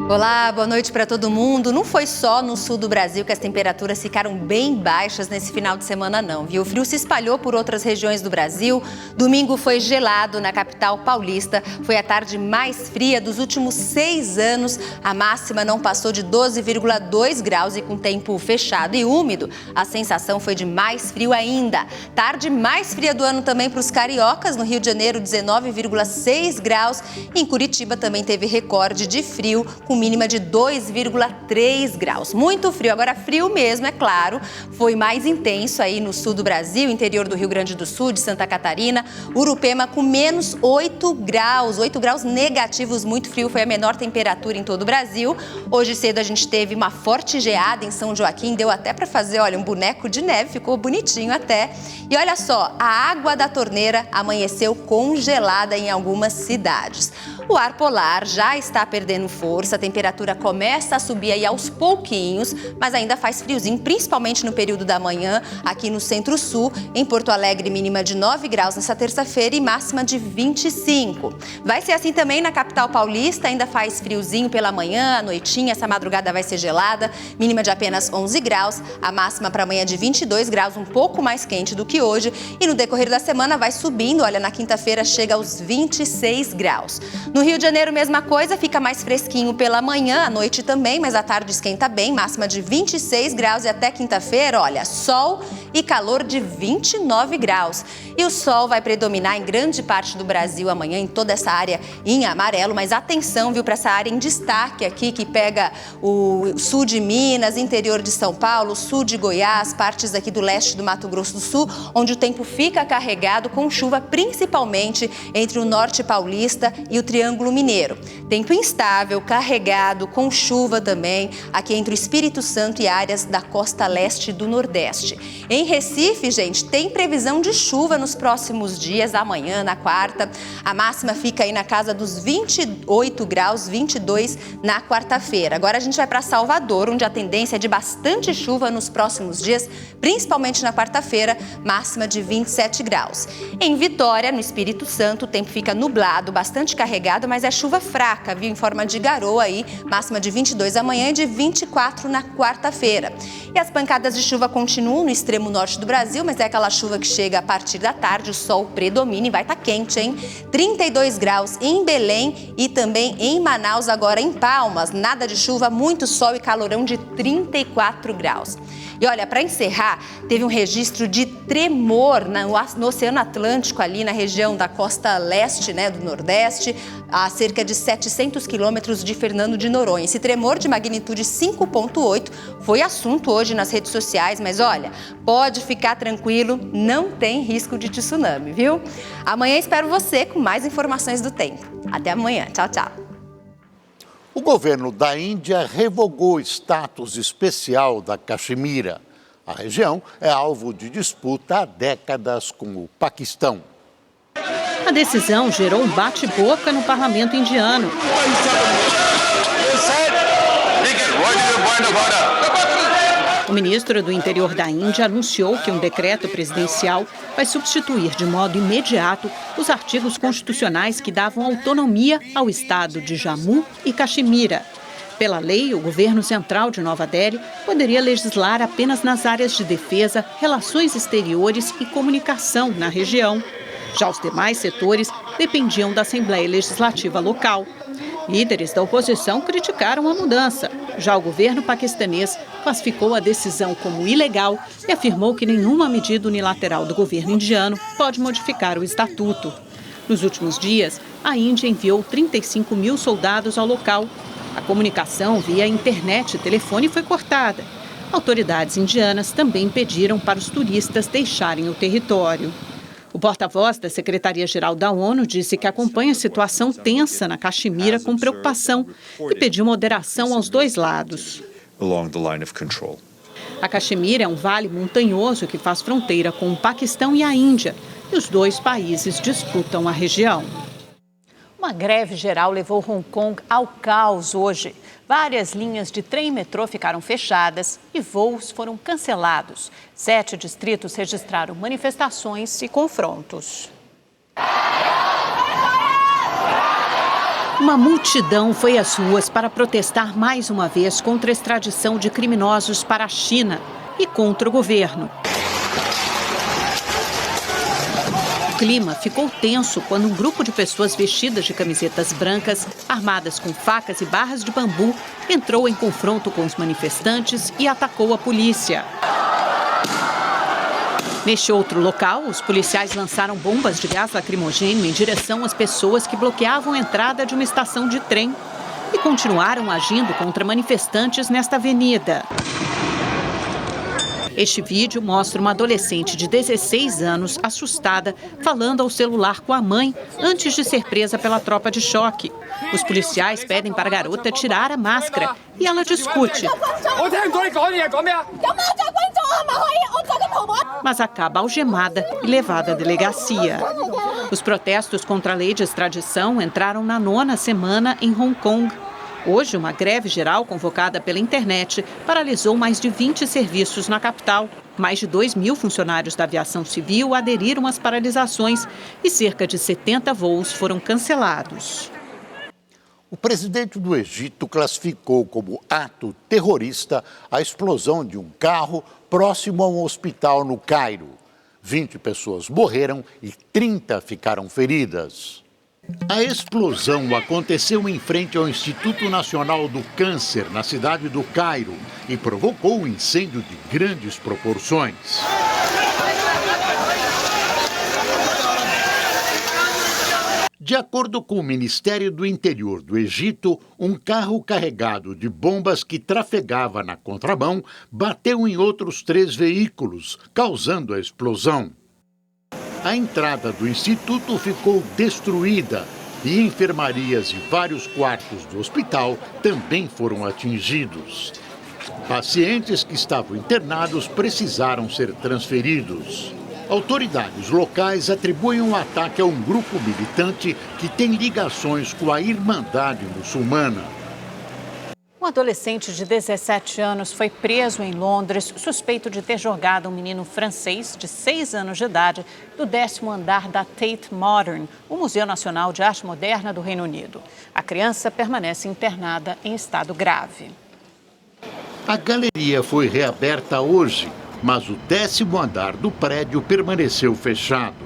Olá, boa noite para todo mundo. Não foi só no sul do Brasil que as temperaturas ficaram bem baixas nesse final de semana, não, viu? O frio se espalhou por outras regiões do Brasil. Domingo foi gelado na capital paulista. Foi a tarde mais fria dos últimos 6 anos. A máxima não passou de 12,2 graus e com tempo fechado e úmido, a sensação foi de mais frio ainda. Tarde mais fria do ano também para os cariocas. No Rio de Janeiro, 19,6 graus. Em Curitiba também teve recorde de frio, com mínima de 2,3 graus. Muito frio. Agora, frio mesmo, é claro, foi mais intenso aí no sul do Brasil, interior do Rio Grande do Sul, de Santa Catarina. Urupema com menos 8 graus negativos, muito frio. Foi a menor temperatura em todo o Brasil. Hoje cedo a gente teve uma forte geada em São Joaquim, deu até para fazer, olha, um boneco de neve, ficou bonitinho até. E olha só, a água da torneira amanheceu congelada em algumas cidades. O ar polar já está perdendo força, a temperatura começa a subir aí aos pouquinhos, mas ainda faz friozinho, principalmente no período da manhã, aqui no Centro-Sul. Em Porto Alegre, mínima de 9 graus nessa terça-feira e máxima de 25. Vai ser assim também na capital paulista, ainda faz friozinho pela manhã, à noitinha, essa madrugada vai ser gelada, mínima de apenas 11 graus, a máxima para amanhã de 22 graus, um pouco mais quente do que hoje, e no decorrer da semana vai subindo, olha, na quinta-feira chega aos 26 graus. No Rio de Janeiro, mesma coisa, fica mais fresquinho pela manhã, à noite também, mas à tarde esquenta bem, máxima de 26 graus e até quinta-feira, olha, sol e calor de 29 graus. E o sol vai predominar em grande parte do Brasil amanhã, em toda essa área em amarelo, mas atenção, viu, para essa área em destaque aqui, que pega o sul de Minas, interior de São Paulo, sul de Goiás, partes aqui do leste do Mato Grosso do Sul, onde o tempo fica carregado com chuva, principalmente entre o norte paulista e o Triângulo Mineiro. Tempo instável, carregado, com chuva também, aqui entre o Espírito Santo e áreas da costa leste do Nordeste. Em Recife, gente, tem previsão de chuva nos próximos dias, amanhã, na quarta. A máxima fica aí na casa dos 28 graus, 22 na quarta-feira. Agora a gente vai para Salvador, onde a tendência é de bastante chuva nos próximos dias, principalmente na quarta-feira, máxima de 27 graus. Em Vitória, no Espírito Santo, o tempo fica nublado, bastante carregado, mas é chuva fraca, viu, em forma de garoa aí, máxima de 22 amanhã e de 24 na quarta-feira. E as pancadas de chuva continuam no extremo norte do Brasil, mas é aquela chuva que chega a partir da tarde, o sol predomina e vai estar quente, hein? 32 graus em Belém e também em Manaus, agora em Palmas. Nada de chuva, muito sol e calorão de 34 graus. E olha, para encerrar, teve um registro de tremor no Oceano Atlântico, ali na região da costa leste, né, do Nordeste, a cerca de 700 quilômetros de Fernando de Noronha. Esse tremor de magnitude 5,8 foi assunto hoje nas redes sociais, mas olha, pode ficar tranquilo, não tem risco de tsunami, viu? Amanhã espero você com mais informações do tempo. Até amanhã. Tchau, tchau. O governo da Índia revogou o status especial da Caxemira. A região é alvo de disputa há décadas com o Paquistão. A decisão gerou um bate-boca no parlamento indiano. O ministro do Interior da Índia anunciou que um decreto presidencial vai substituir de modo imediato os artigos constitucionais que davam autonomia ao estado de Jammu e Caxemira. Pela lei, o governo central de Nova Delhi poderia legislar apenas nas áreas de defesa, relações exteriores e comunicação na região. Já os demais setores dependiam da Assembleia Legislativa local. Líderes da oposição criticaram a mudança. Já o governo paquistanês classificou a decisão como ilegal e afirmou que nenhuma medida unilateral do governo indiano pode modificar o estatuto. Nos últimos dias, a Índia enviou 35 mil soldados ao local. A comunicação via internet e telefone foi cortada. Autoridades indianas também pediram para os turistas deixarem o território. O porta-voz da Secretaria-Geral da ONU disse que acompanha a situação tensa na Caxemira com preocupação e pediu moderação aos dois lados. A Caxemira é um vale montanhoso que faz fronteira com o Paquistão e a Índia, e os dois países disputam a região. Uma greve geral levou Hong Kong ao caos hoje. Várias linhas de trem e metrô ficaram fechadas e voos foram cancelados. 7 distritos registraram manifestações e confrontos. Uma multidão foi às ruas para protestar mais uma vez contra a extradição de criminosos para a China e contra o governo. O clima ficou tenso quando um grupo de pessoas vestidas de camisetas brancas, armadas com facas e barras de bambu, entrou em confronto com os manifestantes e atacou a polícia. Neste outro local, os policiais lançaram bombas de gás lacrimogêneo em direção às pessoas que bloqueavam a entrada de uma estação de trem e continuaram agindo contra manifestantes nesta avenida. Este vídeo mostra uma adolescente de 16 anos, assustada, falando ao celular com a mãe antes de ser presa pela tropa de choque. Os policiais pedem para a garota tirar a máscara e ela discute. Mas acaba algemada e levada à delegacia. Os protestos contra a lei de extradição entraram na 9ª semana em Hong Kong. Hoje, uma greve geral convocada pela internet paralisou mais de 20 serviços na capital. Mais de 2.000 funcionários da aviação civil aderiram às paralisações e cerca de 70 voos foram cancelados. O presidente do Egito classificou como ato terrorista a explosão de um carro próximo a um hospital no Cairo. 20 pessoas morreram e 30 ficaram feridas. A explosão aconteceu em frente ao Instituto Nacional do Câncer, na cidade do Cairo, e provocou um incêndio de grandes proporções. De acordo com o Ministério do Interior do Egito, um carro carregado de bombas que trafegava na contramão bateu em outros 3 veículos, causando a explosão. A entrada do instituto ficou destruída e enfermarias e vários quartos do hospital também foram atingidos. Pacientes que estavam internados precisaram ser transferidos. Autoridades locais atribuem o ataque a um grupo militante que tem ligações com a Irmandade Muçulmana. Um adolescente de 17 anos foi preso em Londres, suspeito de ter jogado um menino francês de 6 anos de idade do 10º andar da Tate Modern, o Museu Nacional de Arte Moderna do Reino Unido. A criança permanece internada em estado grave. A galeria foi reaberta hoje, mas o 10º andar do prédio permaneceu fechado.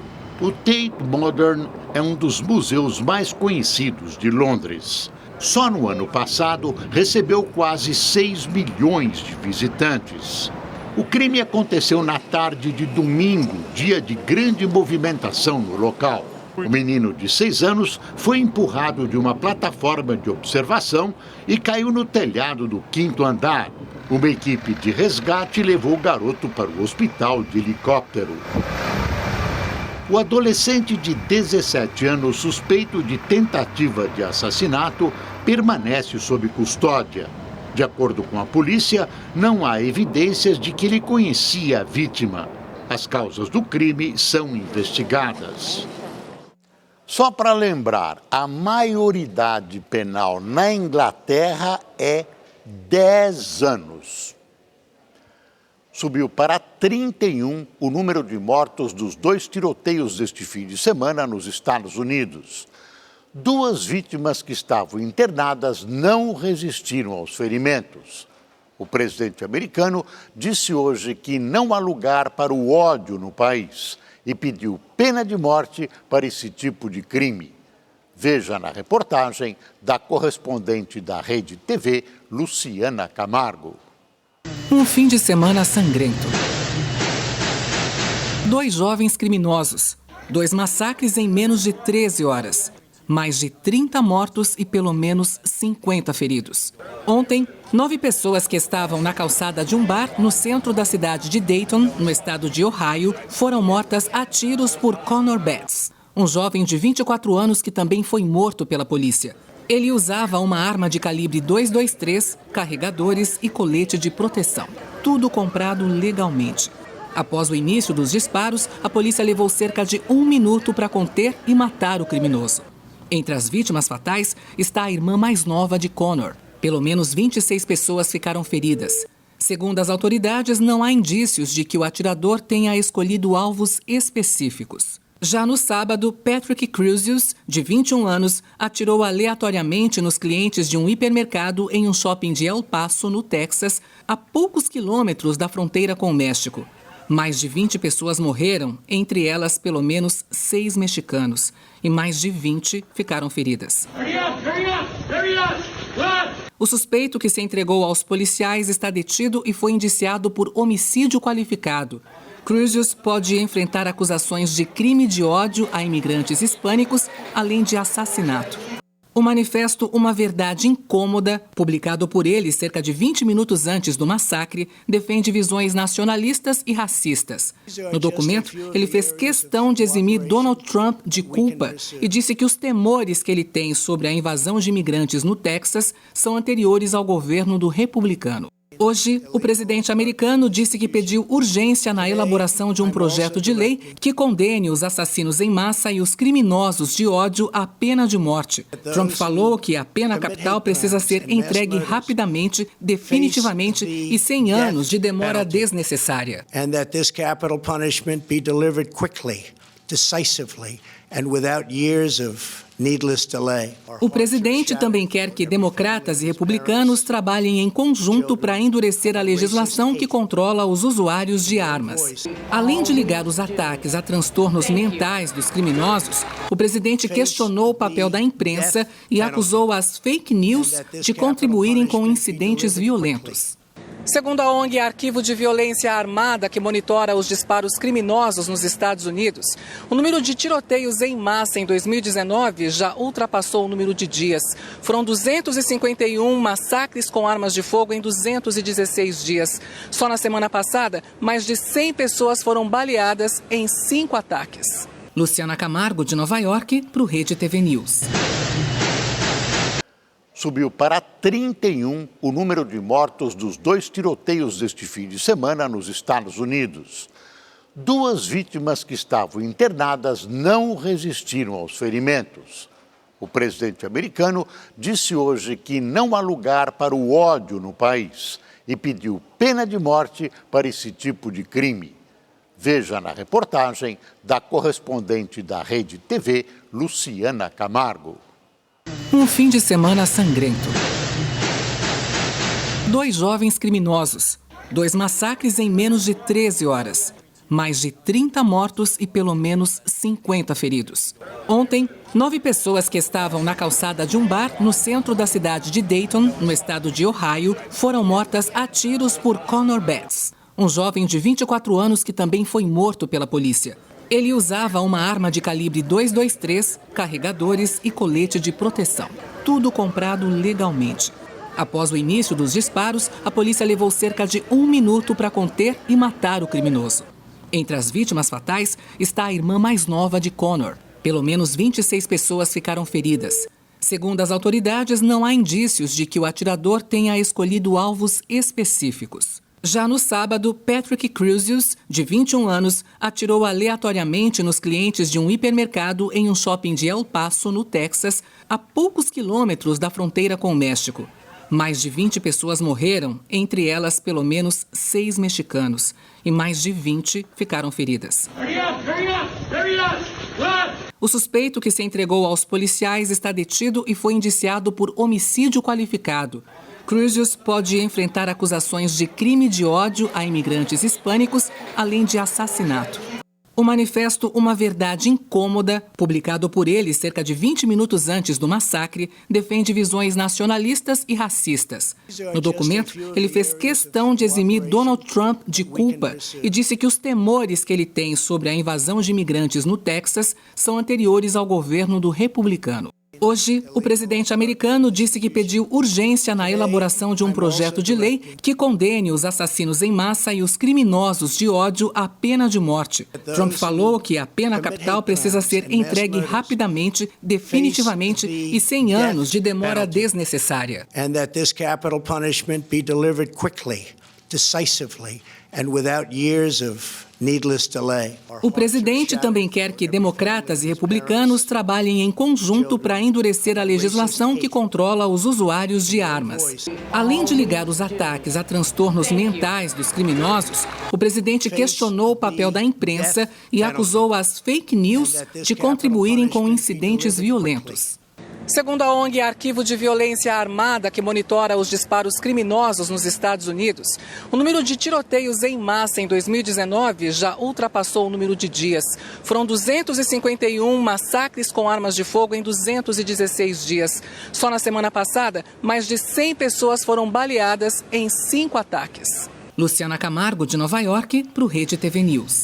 O Tate Modern é um dos museus mais conhecidos de Londres. Só no ano passado, recebeu quase 6 milhões de visitantes. O crime aconteceu na tarde de domingo, dia de grande movimentação no local. O menino de 6 anos foi empurrado de uma plataforma de observação e caiu no telhado do 5º andar. Uma equipe de resgate levou o garoto para o hospital de helicóptero. O adolescente de 17 anos, suspeito de tentativa de assassinato, permanece sob custódia. De acordo com a polícia, não há evidências de que ele conhecia a vítima. As causas do crime são investigadas. Só para lembrar, a maioridade penal na Inglaterra é 10 anos. Subiu para 31 o número de mortos dos 2 tiroteios deste fim de semana nos Estados Unidos. 2 vítimas que estavam internadas não resistiram aos ferimentos. O presidente americano disse hoje que não há lugar para o ódio no país e pediu pena de morte para esse tipo de crime. Veja na reportagem da correspondente da Rede TV, Luciana Camargo. Um fim de semana sangrento. 2 jovens criminosos, 2 massacres em menos de 13 horas. Mais de 30 mortos e pelo menos 50 feridos. Ontem, 9 pessoas que estavam na calçada de um bar no centro da cidade de Dayton, no estado de Ohio, foram mortas a tiros por Connor Betts, um jovem de 24 anos que também foi morto pela polícia. Ele usava uma arma de calibre .223, carregadores e colete de proteção. Tudo comprado legalmente. Após o início dos disparos, a polícia levou cerca de 1 minuto para conter e matar o criminoso. Entre as vítimas fatais está a irmã mais nova de Connor. Pelo menos 26 pessoas ficaram feridas. Segundo as autoridades, não há indícios de que o atirador tenha escolhido alvos específicos. Já no sábado, Patrick Crusius, de 21 anos, atirou aleatoriamente nos clientes de um hipermercado em um shopping de El Paso, no Texas, a poucos quilômetros da fronteira com o México. Mais de 20 pessoas morreram, entre elas pelo menos 6 mexicanos, e mais de 20 ficaram feridas. O suspeito, que se entregou aos policiais, está detido e foi indiciado por homicídio qualificado. Crusius pode enfrentar acusações de crime de ódio a imigrantes hispânicos, além de assassinato. O manifesto Uma Verdade Incômoda, publicado por ele cerca de 20 minutos antes do massacre, defende visões nacionalistas e racistas. No documento, ele fez questão de eximir Donald Trump de culpa e disse que os temores que ele tem sobre a invasão de imigrantes no Texas são anteriores ao governo do republicano. Hoje, o presidente americano disse que pediu urgência na elaboração de um projeto de lei que condene os assassinos em massa e os criminosos de ódio à pena de morte. Trump falou que a pena capital precisa ser entregue rapidamente, definitivamente e sem anos de demora desnecessária. O presidente também quer que democratas e republicanos trabalhem em conjunto para endurecer a legislação que controla os usuários de armas. Além de ligar os ataques a transtornos mentais dos criminosos, o presidente questionou o papel da imprensa e acusou as fake news de contribuírem com incidentes violentos. Segundo a ONG Arquivo de Violência Armada, que monitora os disparos criminosos nos Estados Unidos, o número de tiroteios em massa em 2019 já ultrapassou o número de dias. Foram 251 massacres com armas de fogo em 216 dias. Só na semana passada, mais de 100 pessoas foram baleadas em 5 ataques. Luciana Camargo, de Nova York, para o Rede TV News. Subiu para 31 o número de mortos dos 2 tiroteios deste fim de semana nos Estados Unidos. 2 vítimas que estavam internadas não resistiram aos ferimentos. O presidente americano disse hoje que não há lugar para o ódio no país e pediu pena de morte para esse tipo de crime. Veja na reportagem da correspondente da Rede TV, Luciana Camargo. Um fim de semana sangrento. 2 jovens criminosos, 2 massacres em menos de 13 horas. Mais de 30 mortos e pelo menos 50 feridos. Ontem, 9 pessoas que estavam na calçada de um bar no centro da cidade de Dayton, no estado de Ohio, foram mortas a tiros por Connor Betts, um jovem de 24 anos que também foi morto pela polícia. Ele usava uma arma de calibre .223, carregadores e colete de proteção. Tudo comprado legalmente. Após o início dos disparos, a polícia levou cerca de 1 minuto para conter e matar o criminoso. Entre as vítimas fatais está a irmã mais nova de Connor. Pelo menos 26 pessoas ficaram feridas. Segundo as autoridades, não há indícios de que o atirador tenha escolhido alvos específicos. Já no sábado, Patrick Crusius, de 21 anos, atirou aleatoriamente nos clientes de um hipermercado em um shopping de El Paso, no Texas, a poucos quilômetros da fronteira com o México. Mais de 20 pessoas morreram, entre elas pelo menos 6 mexicanos, e mais de 20 ficaram feridas. O suspeito, que se entregou aos policiais, está detido e foi indiciado por homicídio qualificado. Crusius pode enfrentar acusações de crime de ódio a imigrantes hispânicos, além de assassinato. O manifesto Uma Verdade Incômoda, publicado por ele cerca de 20 minutos antes do massacre, defende visões nacionalistas e racistas. No documento, ele fez questão de eximir Donald Trump de culpa e disse que os temores que ele tem sobre a invasão de imigrantes no Texas são anteriores ao governo do republicano. Hoje, o presidente americano disse que pediu urgência na elaboração de um projeto de lei que condene os assassinos em massa e os criminosos de ódio à pena de morte. Trump falou que a pena capital precisa ser entregue rapidamente, definitivamente e sem anos de demora desnecessária. And that this capital punishment be delivered quickly, decisively, and without years of needless delay. O presidente também quer que democratas e republicanos trabalhem em conjunto para endurecer a legislação que controla os usuários de armas. Além de ligar os ataques a transtornos mentais dos criminosos, o presidente questionou o papel da imprensa e acusou as fake news de contribuírem com incidentes violentos. Segundo a ONG Arquivo de Violência Armada, que monitora os disparos criminosos nos Estados Unidos, o número de tiroteios em massa em 2019 já ultrapassou o número de dias. Foram 251 massacres com armas de fogo em 216 dias. Só na semana passada, mais de 100 pessoas foram baleadas em 5 ataques. Luciana Camargo, de Nova York, para o Rede TV News.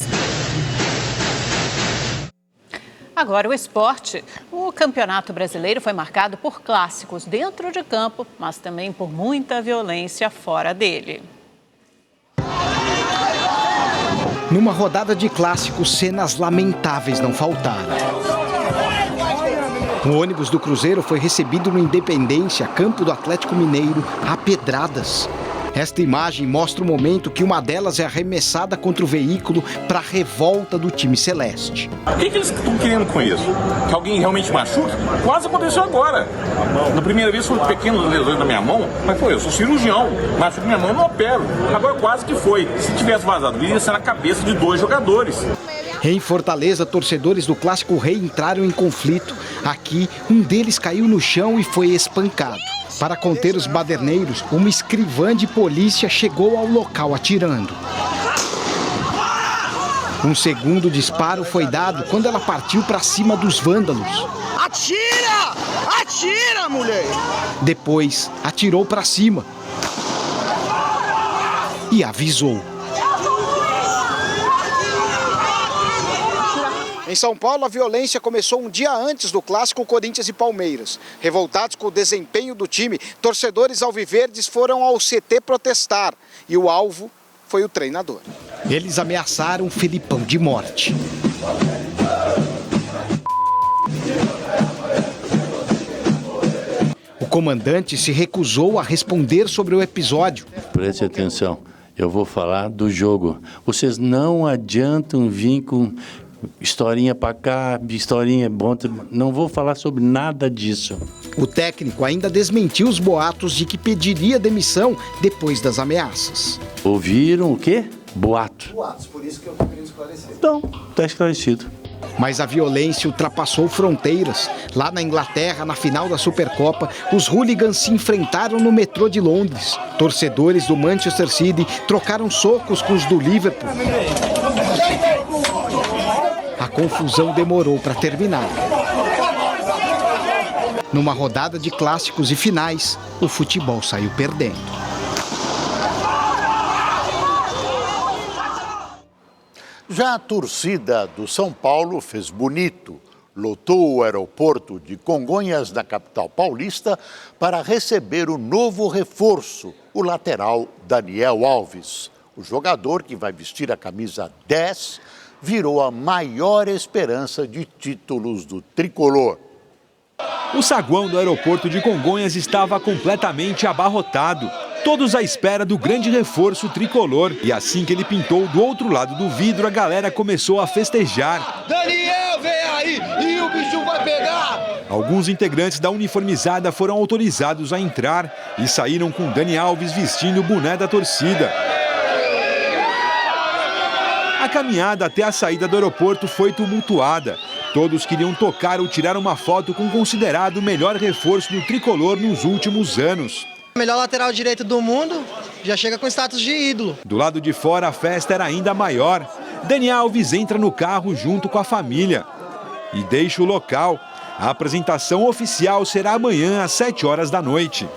Agora, o esporte. O Campeonato Brasileiro foi marcado por clássicos dentro de campo, mas também por muita violência fora dele. Numa rodada de clássicos, cenas lamentáveis não faltaram. O ônibus do Cruzeiro foi recebido no Independência, campo do Atlético Mineiro, a pedradas. Esta imagem mostra o momento que uma delas é arremessada contra o veículo para a revolta do time celeste. O que eles estão querendo com isso? Que alguém realmente machuque? Quase aconteceu agora. Na primeira vez foram pequenas lesões na minha mão, mas eu sou cirurgião, machuco minha mão, eu não opero. Agora quase que foi. Se tivesse vazado, iria ser na cabeça de 2 jogadores. Em Fortaleza, torcedores do Clássico Rei entraram em conflito. Aqui, um deles caiu no chão e foi espancado. Para conter os baderneiros, uma escrivã de polícia chegou ao local atirando. Um segundo disparo foi dado quando ela partiu para cima dos vândalos. Atira! Atira, mulher! Depois, atirou para cima e avisou. Em São Paulo, a violência começou um dia antes do clássico Corinthians e Palmeiras. Revoltados com o desempenho do time, torcedores alviverdes foram ao CT protestar e o alvo foi o treinador. Eles ameaçaram Felipão de morte. O comandante se recusou a responder sobre o episódio. Preste atenção, eu vou falar do jogo. Vocês não adiantam vir com historinha para cá, historinha bom. Não vou falar sobre nada disso. O técnico ainda desmentiu os boatos de que pediria demissão depois das ameaças. Ouviram o quê? Boato. Boatos, por isso que eu estou querendo esclarecer. Então, está esclarecido. Mas a violência ultrapassou fronteiras. Lá na Inglaterra, na final da Supercopa, os hooligans se enfrentaram no metrô de Londres. Torcedores do Manchester City trocaram socos com os do Liverpool. A confusão demorou para terminar. Numa rodada de clássicos e finais, o futebol saiu perdendo. Já a torcida do São Paulo fez bonito. Lotou o aeroporto de Congonhas, na capital paulista, para receber o novo reforço, o lateral Daniel Alves. O jogador, que vai vestir a camisa 10, virou a maior esperança de títulos do tricolor. O saguão do aeroporto de Congonhas estava completamente abarrotado. Todos à espera do grande reforço tricolor. E assim que ele pintou do outro lado do vidro, a galera começou a festejar. Daniel, vem aí e o bicho vai pegar! Alguns integrantes da uniformizada foram autorizados a entrar e saíram com Dani Alves vestindo o boné da torcida. A caminhada até a saída do aeroporto foi tumultuada. Todos queriam tocar ou tirar uma foto com o considerado melhor reforço do tricolor nos últimos anos. Melhor lateral direito do mundo, já chega com status de ídolo. Do lado de fora, a festa era ainda maior. Dani Alves entra no carro junto com a família e deixa o local. A apresentação oficial será amanhã às 7 horas da noite.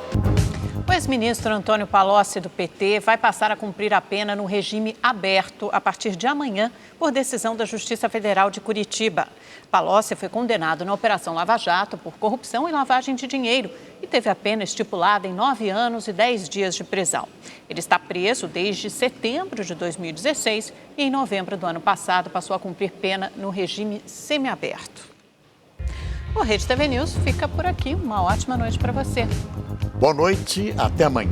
O ex-ministro Antônio Palocci, do PT, vai passar a cumprir a pena no regime aberto a partir de amanhã, por decisão da Justiça Federal de Curitiba. Palocci foi condenado na Operação Lava Jato por corrupção e lavagem de dinheiro e teve a pena estipulada em 9 anos e 10 dias de prisão. Ele está preso desde setembro de 2016 e em novembro do ano passado passou a cumprir pena no regime semiaberto. O Rede TV News fica por aqui. Uma ótima noite para você. Boa noite, até amanhã.